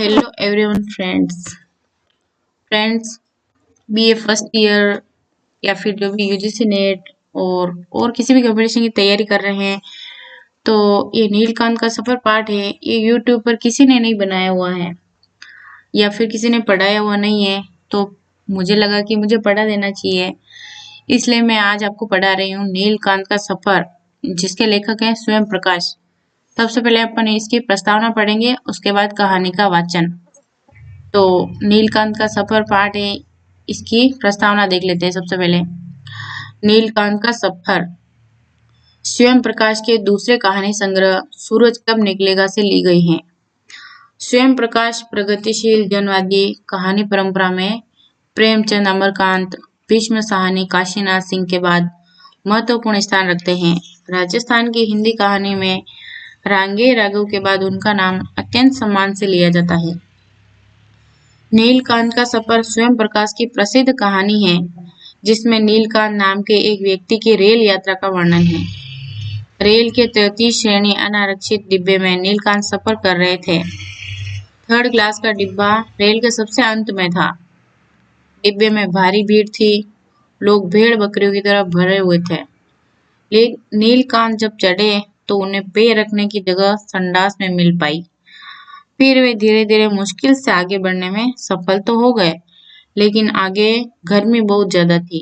Hello everyone friends BA first year या फिर जो भी यूजीसी नेट और किसी भी कंपटीशन की तैयारी कर रहे हैं तो ये नीलकांत का सफर पाठ है। ये यूट्यूब पर किसी ने नहीं बनाया हुआ है या फिर किसी ने पढ़ाया हुआ नहीं है, तो मुझे लगा कि मुझे पढ़ा देना चाहिए, इसलिए मैं आज आपको पढ़ा रही हूँ नीलकांत का सफर, जिसके लेखक हैं स्वयं प्रकाश। सबसे पहले अपन इसकी प्रस्तावना पढ़ेंगे, उसके बाद कहानी का वाचन। तो नीलकांत का सफर पाठ है, इसकी प्रस्तावना देख लेते हैं। सबसे पहले नीलकांत का सफर स्वयं प्रकाश के दूसरे कहानी संग्रह सूरज कब निकलेगा से ली गई है। स्वयं प्रकाश प्रगतिशील जनवादी कहानी परंपरा में प्रेमचंद, अमरकांत, भीष्म साहनी, काशीनाथ सिंह के बाद महत्वपूर्ण स्थान रखते हैं। राजस्थान की हिंदी कहानी में रांगे राघव के बाद उनका नाम अत्यंत सम्मान से लिया जाता है। नीलकांत का सफर स्वयं प्रकाश की प्रसिद्ध कहानी है, जिसमें नीलकांत नाम के एक व्यक्ति की रेल यात्रा का वर्णन है। रेल के 33 श्रेणी अनारक्षित डिब्बे में नीलकांत सफर कर रहे थे। थर्ड क्लास का डिब्बा रेल के सबसे अंत में था। डिब्बे में भारी भीड़ थी, लोग भेड़ बकरियों की तरह भरे हुए थे। नीलकांत जब चढ़े तो उन्हें पैर रखने की जगह संडास में मिल पाई। फिर वे धीरे धीरे मुश्किल से आगे बढ़ने में सफल तो हो गए, लेकिन आगे गर्मी बहुत ज्यादा थी।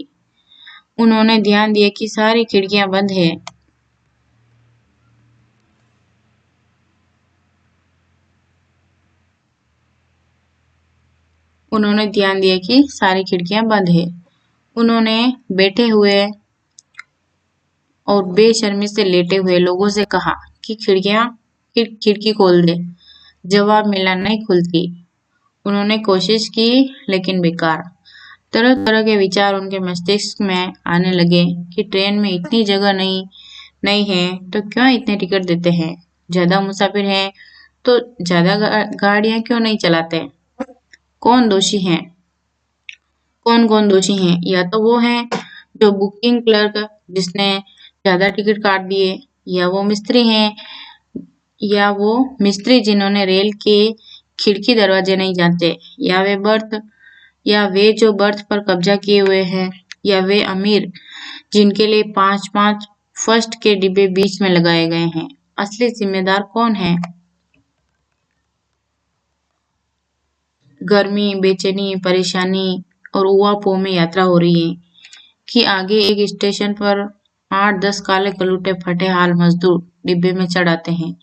उन्होंने ध्यान दिया कि सारी खिड़कियां बंद है। उन्होंने बैठे हुए और बेशर्मी से लेटे हुए लोगों से कहा कि खिड़की खोल दे। जवाब मिला, नहीं खुलती। उन्होंने कोशिश की, लेकिन बेकार। तरह तरह के विचार उनके मस्तिष्क में आने लगे कि ट्रेन में इतनी जगह नहीं है तो क्यों इतने टिकट देते हैं। ज्यादा मुसाफिर हैं तो ज्यादा गाड़ियां क्यों नहीं चलाते। कौन दोषी है? कौन दोषी हैं? या तो वो है जो बुकिंग क्लर्क जिसने ज्यादा टिकट काट दिए, या वो मिस्त्री जिन्होंने रेल के खिड़की दरवाजे नहीं जानते, या वे जो बर्थ पर कब्जा किए हुए हैं, या वे अमीर जिनके लिए 5-5 फर्स्ट के डिब्बे बीच में लगाए गए हैं। असली जिम्मेदार कौन है? गर्मी, बेचैनी, परेशानी और उवापोह में यात्रा हो रही है कि आगे एक स्टेशन पर 8-10 काले कलूटे फटे हाल मजदूर डिब्बे में चढ़ आते हैं।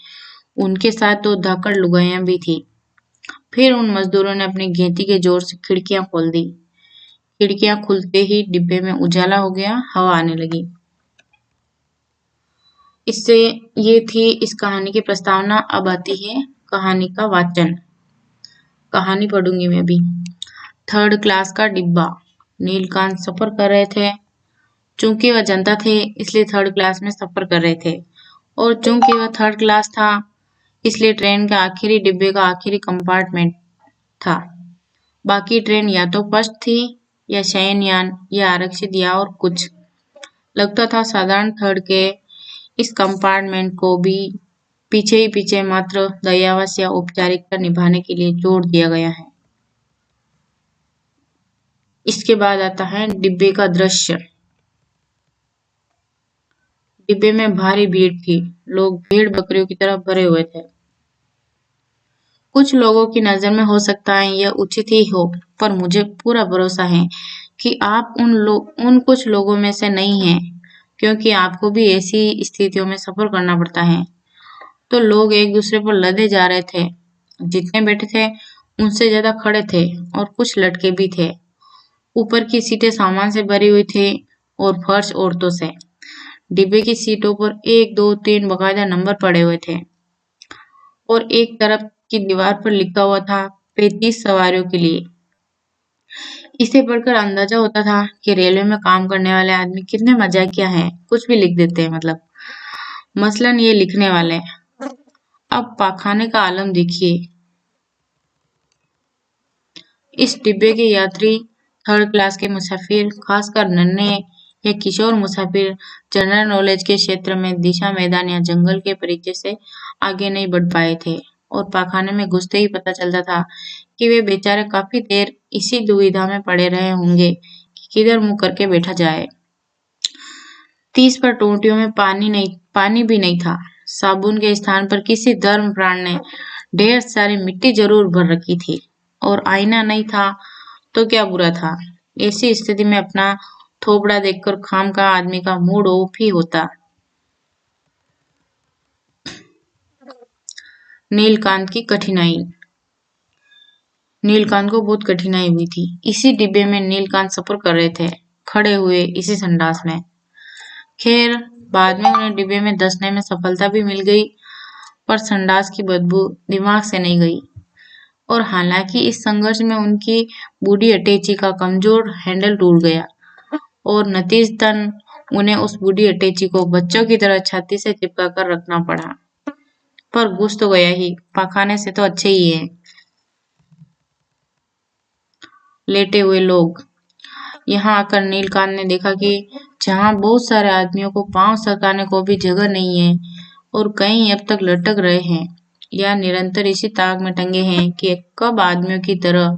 उनके साथ 2 धाकड़ लुगाइयां भी थी। फिर उन मजदूरों ने अपनी घेती के जोर से खिड़कियां खोल दी। खिड़कियां खुलते ही डिब्बे में उजाला हो गया, हवा आने लगी। ये थी इस कहानी की प्रस्तावना। अब आती है कहानी का वाचन। कहानी पढ़ूंगी मैं भी। थर्ड क्लास का डिब्बा। नीलकांत सफर कर रहे थे। चूंकि वह जनता थे, इसलिए थर्ड क्लास में सफर कर रहे थे, और चूंकि वह थर्ड क्लास था, इसलिए ट्रेन के आखिरी डिब्बे का आखिरी कंपार्टमेंट था। बाकी ट्रेन या तो फर्स्ट थी, या शयनयान, या आरक्षित, या और कुछ। लगता था साधारण थर्ड के इस कंपार्टमेंट को भी पीछे मात्र दयावश या औपचारिकता निभाने के लिए जोड़ दिया गया है। इसके बाद आता है डिब्बे का दृश्य। डिब्बे में भारी भीड़ थी, लोग भेड़ बकरियों की तरह भरे हुए थे। कुछ लोगों की नजर में हो सकता है यह उचित ही हो, पर मुझे पूरा भरोसा है कि आप उन कुछ लोगों में से नहीं हैं, क्योंकि आपको भी ऐसी स्थितियों में सफर करना पड़ता है। तो लोग एक दूसरे पर लदे जा रहे थे। जितने बैठे थे उनसे ज्यादा खड़े थे, और कुछ लटके भी थे। ऊपर की सीटें सामान से भरी हुई थी और फर्श औरतों से। डिब्बे की सीटों पर 1, 2, 3 बकायदा नंबर पड़े हुए थे, और एक तरफ की दीवार पर लिखा हुआ था 35 सवारियों के लिए। इसे पढ़कर अंदाजा होता था कि रेलवे में काम करने वाले आदमी कितने मजाकिया हैं, कुछ भी लिख देते हैं। मतलब मसलन ये लिखने वाले। अब पाखाने का आलम देखिए। इस डिब्बे के यात्री, थर्ड क्लास के मुसाफिर, खासकर नन्हे या किशोर मुसाफिर, जनरल नॉलेज के क्षेत्र में दिशा, मैदान या जंगल के परिचय से आगे नहीं बढ़ पाए थे। और पाखाने में घुसते ही पता चलता था कि वे बेचारे काफी देर इसी दुविधा में पड़े रहे होंगे कि किधर मुंह करके बैठा जाए। 30 पर टोंटियों में पानी भी नहीं था। साबुन के स्थान पर किसी धर्म प्राण ने ढेर सारी मिट्टी जरूर भर रखी थी और आईना नहीं था तो क्या बुरा था। ऐसी स्थिति में अपना थोबड़ा देखकर खाम का आदमी का मूड ऑफ ही होता। नीलकांत की कठिनाई। नीलकांत को बहुत कठिनाई हुई थी। इसी डिब्बे में नीलकांत सफर कर रहे थे, खड़े हुए इसी संडास में। खैर बाद में उन्हें डिब्बे में धंसने में सफलता भी मिल गई, पर संडास की बदबू दिमाग से नहीं गई। और हालांकि इस संघर्ष में उनकी बूढ़ी अटैची का कमजोर हैंडल टूट गया और नतीजतन उन्हें उस बूढ़ी अटैची को बच्चों की तरह छाती से चिपका कर रखना पड़ा। पर घुस तो गया ही, पाखाने से तो अच्छे ही है। लेटे हुए लोग। यहाँ आकर नीलकांत ने देखा कि जहाँ बहुत सारे आदमियों को पांव सरकाने को भी जगह नहीं है और कई अब तक लटक रहे हैं या निरंतर इसी ताक में टंगे हैं कि कब आदमियों की तरह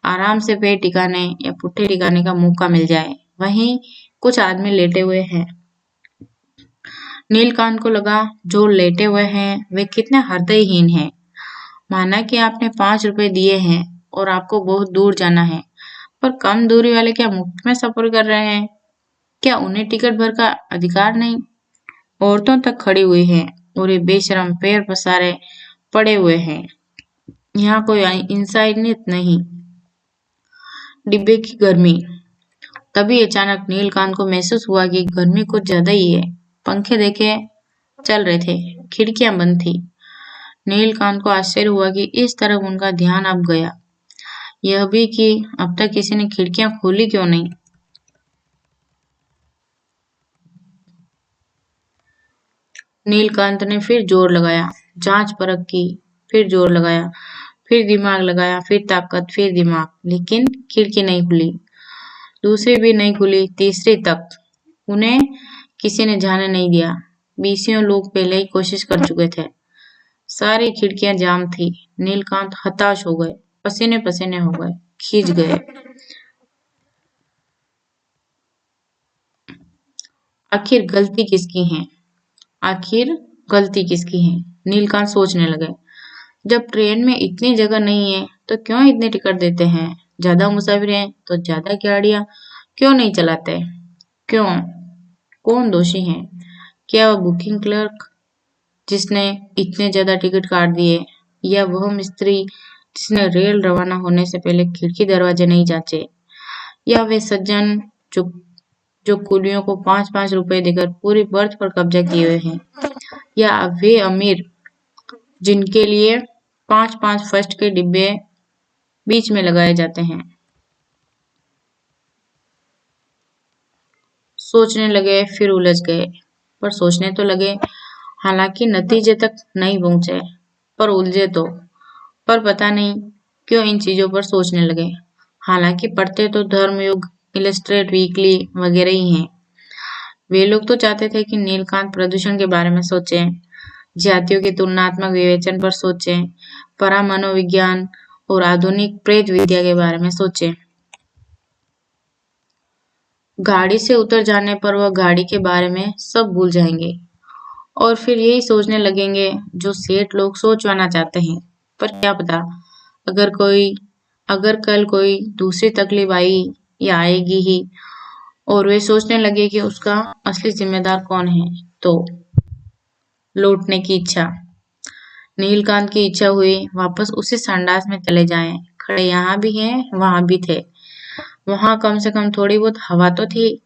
आराम से पैर टिकाने या पुट्ठे टिकाने का मौका मिल जाए, वहीं कुछ आदमी लेटे हुए हैं। नीलकांत को लगा जो लेटे हुए हैं वे कितने हृदयहीन हैं। माना कि आपने 5 रुपए दिए हैं और आपको बहुत दूर जाना है, पर कम दूरी वाले क्या मुफ्त में सफर कर रहे हैं? क्या उन्हें टिकट भर का अधिकार नहीं? औरतों तक खड़ी हुई हैं और ये बेशरम पैर पसारे पड़े हुए हैं। यहाँ कोई इंसानियत नहीं। डिब्बे की गर्मी। तभी अचानक नीलकांत को महसूस हुआ कि गर्मी कुछ ज्यादा ही है। पंखे देखे चल रहे थे, खिड़कियां बंद थी। नीलकांत को आश्चर्य हुआ कि इस तरफ उनका ध्यान अब गया। यह भी कि अब तक किसी ने खिड़कियां खोली क्यों नहीं। नीलकांत ने फिर जोर लगाया, जांच परख की, फिर जोर लगाया, फिर दिमाग लगाया, फिर ताकत, फिर दिमाग, लेकिन खिड़की नहीं खुली। दूसरी भी नहीं खुली, तीसरी तक। उन्हें किसी ने जाने नहीं दिया। 20 लोग पहले ही कोशिश कर चुके थे। सारी खिड़कियां जाम थी। नीलकांत हताश हो गए, पसीने पसीने हो गए, खींच गए। आखिर गलती किसकी है? आखिर गलती किसकी है? नीलकांत सोचने लगे। जब ट्रेन में इतनी जगह नहीं है तो क्यों इतने टिकट देते हैं? ज्यादा मुसाफिर हैं तो ज्यादा गाड़ियां क्यों नहीं चलाते? क्यों? कौन दोषी है? क्या वह बुकिंग क्लर्क जिसने इतने ज्यादा टिकट काट दिए, या वह मिस्त्री जिसने रेल रवाना होने से पहले खिड़की दरवाजे नहीं जांचे, या वे सज्जन जो जो कुलियों को 5-5 रुपए देकर पूरी बर्थ पर कब्जा किए हुए हैं, या वे अमीर जिनके लिए 5-5 फर्स्ट के डिब्बे बीच में लगाए जाते हैं। सोचने लगे फिर उलझ गए, पर सोचने तो लगे, हालांकि नतीजे तक नहीं पहुंचे, पर उलझे तो। पर पता नहीं क्यों इन चीजों पर सोचने लगे। हालांकि पढ़ते तो धर्मयुग, इलस्ट्रेट वीकली वगैरह ही हैं। वे लोग तो चाहते थे कि नीलकांत प्रदूषण के बारे में सोचें, जातियों के तुलनात्मक विवेचन पर सोचें, परामनोविज्ञान और आधुनिक प्रेत विद्या के बारे में सोचें। गाड़ी से उतर जाने पर वह गाड़ी के बारे में सब भूल जाएंगे और फिर यही सोचने लगेंगे जो सेठ लोग सोचवाना चाहते हैं। पर क्या पता, अगर कल कोई दूसरी तकलीफ आई या आएगी ही और वे सोचने लगे कि उसका असली जिम्मेदार कौन है, तो लौटने की इच्छा। नीलकांत की इच्छा हुई वापस उसी संडास में चले जाएं। खड़े यहाँ भी हैं, वहां भी थे। वहां कम से कम थोड़ी बहुत हवा तो थी,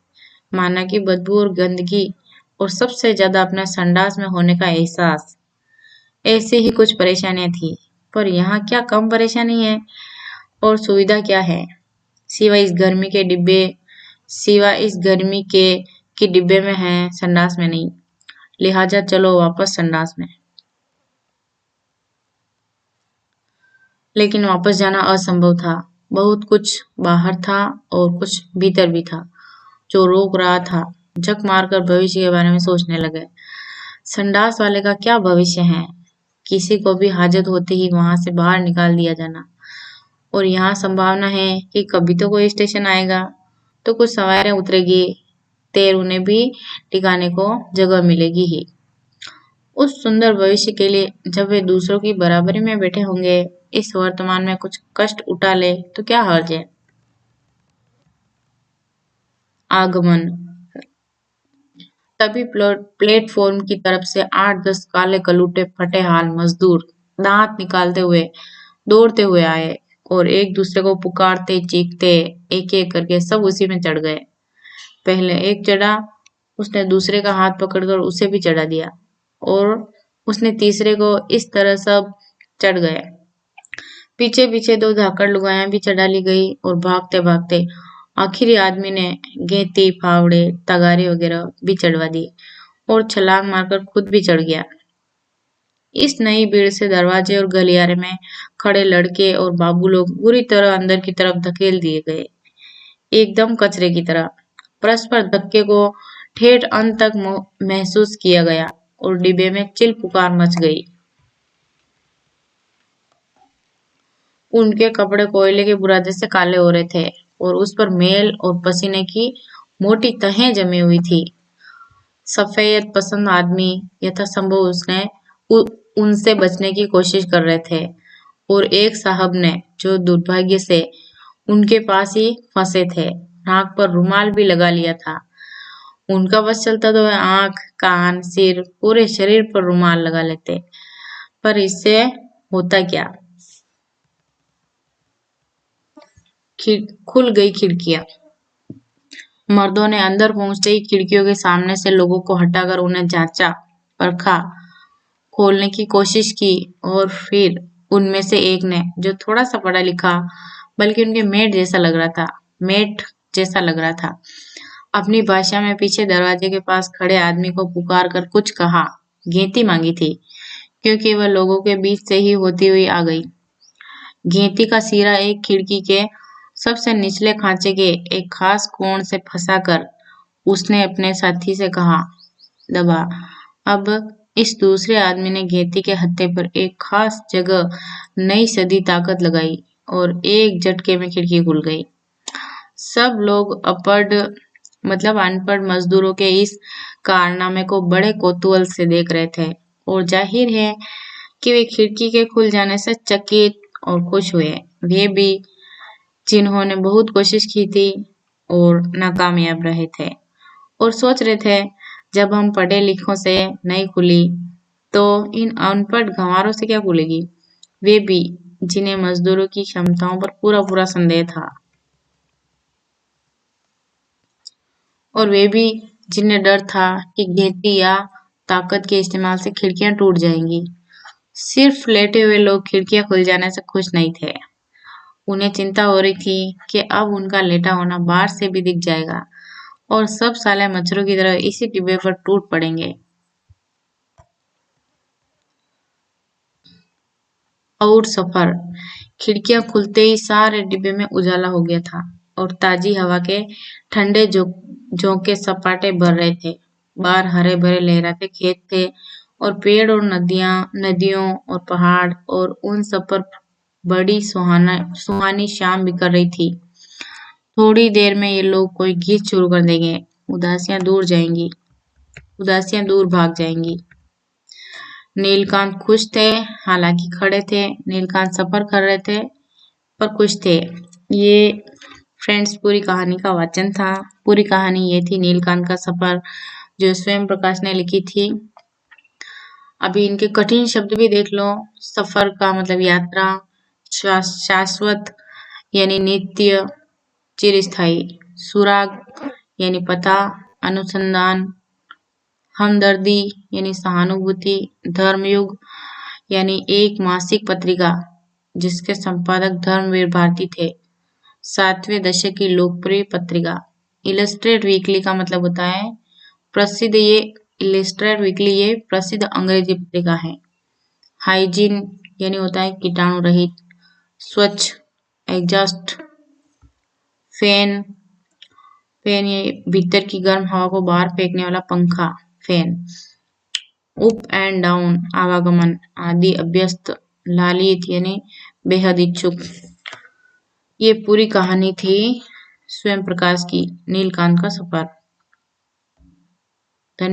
माना की बदबू और गंदगी, और सबसे ज्यादा अपने संडास में होने का एहसास। ऐसे ही कुछ परेशानियां थी, पर यहाँ क्या कम परेशानी है और सुविधा क्या है, सिवाय इस गर्मी के कि डिब्बे में है, संडास में नहीं। लिहाजा चलो वापस संडास में। लेकिन वापस जाना असंभव था। बहुत कुछ बाहर था और कुछ भीतर भी था जो रोक रहा था। झक मारकर भविष्य के बारे में सोचने लगे। संडास वाले का क्या भविष्य है? किसी को भी हाजत होते ही वहां से बाहर निकाल दिया जाना। और यहाँ संभावना है कि कभी तो कोई स्टेशन आएगा तो कुछ सवारियां उतरेगी, देर उन्हें भी टिकाने को जगह मिलेगी ही। उस सुंदर भविष्य के लिए जब वे दूसरों की बराबरी में बैठे होंगे, इस वर्तमान में कुछ कष्ट उठा ले तो क्या हर्ज है। आगमन। तभी प्लेटफॉर्म की तरफ से 8-10 काले कलूटे फटे हाल मजदूर दांत निकालते हुए दौड़ते हुए आए और एक दूसरे को पुकारते चीखते एक एक करके सब उसी में चढ़ गए। पहले एक चढ़ा, उसने दूसरे का हाथ पकड़कर उसे भी चढ़ा दिया और उसने तीसरे को, इस तरह सब चढ़ गए। पीछे पीछे 2 धाकड़ लुगाइयां भी चढ़ा ली गई और भागते भागते आखिरी आदमी ने गेंती, फावड़े, तगारी वगैरह भी चढ़वा दी और छलांग मारकर खुद भी चढ़ गया। इस नई भीड़ से दरवाजे और गलियारे में खड़े लड़के और बाबू लोग बुरी तरह अंदर की तरफ धकेल दिए गए, एकदम कचरे की तरह। परस्पर धक्के को ठेठ अंत तक महसूस किया गया और डिब्बे में चिल पुकार मच गई। उनके कपड़े कोयले के बुरादे से काले हो रहे थे और उस पर मेल और पसीने की मोटी तहें जमी हुई थी। सफेद पसंद आदमी यथासंभव उनसे बचने की कोशिश कर रहे थे और एक साहब ने, जो दुर्भाग्य से उनके पास ही फंसे थे, नाक पर रुमाल भी लगा लिया था। उनका बस चलता तो वह आंख, कान, सिर, पूरे शरीर पर रुमाल लगा लेते, पर इससे होता क्या। खुल गई खिड़कियां। मर्दों ने अंदर पहुंचते ही खिड़कियों के सामने से लोगों को हटाकर उन्हें जांचा, परखा, खोलने की कोशिश की और फिर उनमें से एक ने, जो थोड़ा सा पढ़ा लिखा बल्कि उनके मेट जैसा लग रहा था, अपनी भाषा में पीछे दरवाजे के पास खड़े आदमी को पुकार कर कुछ कहा। घेती मांगी थी, क्योंकि वह लोगों के बीच से ही होती हुई आ गई। घेती का सिरा एक खिड़की के सबसे निचले खांचे के एक खास कोण से फंसाकर उसने अपने साथी से कहा, दबा। अब इस दूसरे आदमी ने घेती के हत्थे पर एक खास जगह नई सदी ताकत लगाई और एक झटके में खिड़की खुल गई। सब लोग अनपढ़ मजदूरों के इस कारनामे को बड़े कौतूहल से देख रहे थे और जाहिर है कि वे खिड़की के खुल जाने से चकित और खुश हुए। वे भी जिन्होंने बहुत कोशिश की थी और नाकामयाब रहे थे और सोच रहे थे, जब हम पढ़े लिखों से नहीं खुली तो इन अनपढ़ गंवारों से क्या खुलेगी। वे भी जिन्हें मजदूरों की क्षमताओं पर पूरा पूरा संदेह था और वे भी जिन्हें डर था कि घेती या ताकत के इस्तेमाल से खिड़कियां टूट जाएंगी। सिर्फ लेटे हुए लोग खिड़कियां खुल जाने से खुश नहीं थे। उन्हें चिंता हो रही थी कि अब उनका लेटा होना बाहर से भी दिख जाएगा और सब साले मच्छरों की तरह इसी डिब्बे पर टूट पड़ेंगे। और सफर। खिड़कियां खुलते ही सारे डिब्बे में उजाला हो गया था और ताजी हवा के ठंडे झोंके सपाटे भर रहे थे। बाहर हरे भरे लहराते खेत थे और पेड़ और नदियों और पहाड़ और उन सब पर बड़ी सुहानी शाम बिखर रही थी। थोड़ी देर में ये लोग कोई गीत शुरू कर देंगे, उदासियां दूर भाग जाएंगी। नीलकांत खुश थे, हालांकि खड़े थे। नीलकांत सफर कर रहे थे पर खुश थे। ये फ्रेंड्स पूरी कहानी का वाचन था। पूरी कहानी ये थी नीलकांत का सफर, जो स्वयं प्रकाश ने लिखी थी। अभी इनके कठिन शब्द भी देख लो। सफर का मतलब यात्रा, शाश्वत यानी नित्य, चिरस्थायी, सुराग यानी पता, अनुसंधान, हमदर्दी यानी सहानुभूति, धर्मयुग यानी एक मासिक पत्रिका जिसके संपादक धर्मवीर भारती थे, 7वें दशक की लोकप्रिय पत्रिका। इलस्ट्रेट वीकली का मतलब होता है प्रसिद्ध। ये इलस्ट्रेट वीकली ये प्रसिद्ध अंग्रेजी पत्रिका है। हाइजीन यानी होता है कीटाणु रहित, स्वच्छ, एग्जॉस्ट, फैन ये भीतर की गर्म हवा को बाहर फेंकने वाला पंखा, फैन। अप एंड डाउन आवागमन आदि अभ्यस्त लालित यानी बेहद इच्छुक। ये पूरी कहानी थी स्वयं प्रकाश की नीलकांत का सफर।